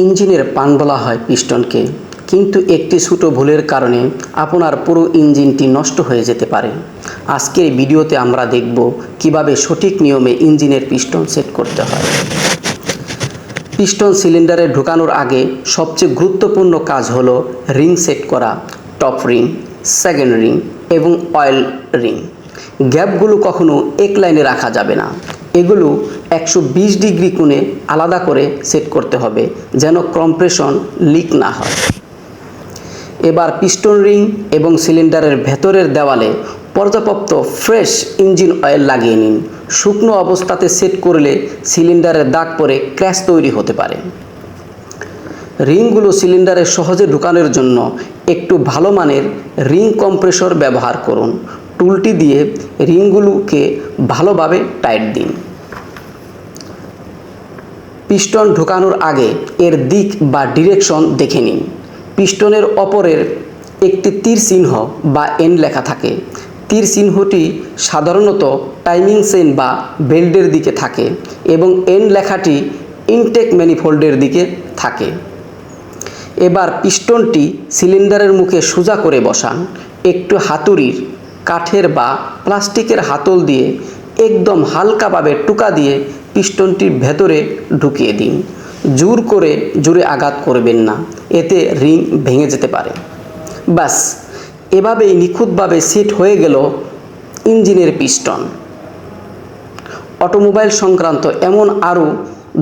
ইঞ্জিনের প্রাণ বলা হয় পিস্টনকে, কিন্তু একটি ছোট ভুলের কারণে আপনার পুরো ইঞ্জিনটি নষ্ট হয়ে যেতে পারে। আজকের ভিডিওতে আমরা দেখব কিভাবে সঠিক নিয়মে ইঞ্জিনের পিস্টন সেট করতে হয়। পিস্টন সিলিন্ডারে ঢোকানোর আগে সবচেয়ে গুরুত্বপূর্ণ কাজ হলো রিং সেট করা, টপ রিং, সেকেন্ড রিং এবং অয়েল রিং। গ্যাপগুলো কখনো এক লাইনে রাখা যাবে না, এগুলো 120 ডিগ্রি কোণে আলাদা করে সেট করতে হবে যেন কম্প্রেশন লিক না হয়। এবার পিস্টন রিং এবং সিলিন্ডারের ভেতরের দেওয়ালে পর্যাপ্ত ফ্রেশ ইঞ্জিন অয়েল লাগিয়ে নিন। শুকনো অবস্থাতে সেট করলে সিলিন্ডারের দাগ পড়ে ক্র্যাশ তৈরি হতে পারে। রিংগুলো সিলিন্ডারে সহজে ঢোকানোর জন্য একটু ভালো মানের রিং কম্প্রেসর ব্যবহার করুন। টুলটি দিয়ে রিংগুলোকে ভালোভাবে টাইট দিন। পিস্টন ঢোকানোর আগে এর দিক বা ডিরেকশন দেখে নিন। পিস্টনের অপরের একটি তীর চিহ্ন বা এন লেখা থাকে। তীর চিহ্নটি সাধারণত টাইমিং চেইন বা বেল্টের দিকে থাকে এবং এন লেখাটি ইনটেক ম্যানিফোল্ডের দিকে থাকে। এবার পিস্টনটি সিলিন্ডারের মুখে সোজা করে বসান। একটু হাতুড়ির, কাঠের বা প্লাস্টিকের হাতল দিয়ে একদম হালকাভাবে টোকা দিয়ে পিস্টনটির ভেতরে ঢুকিয়ে দিন। জোরে আঘাত করবেন না, এতে রিং ভেঙে যেতে পারে। ব্যাস, এভাবেই নিখুঁতভাবে সেট হয়ে গেল ইঞ্জিনের পিস্টন। অটোমোবাইল সংক্রান্ত এমন আরও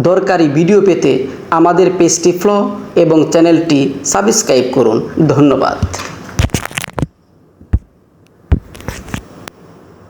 দরকারি ভিডিও পেতে আমাদের পেজটি ফলো এবং চ্যানেলটি সাবস্ক্রাইব করুন। ধন্যবাদ।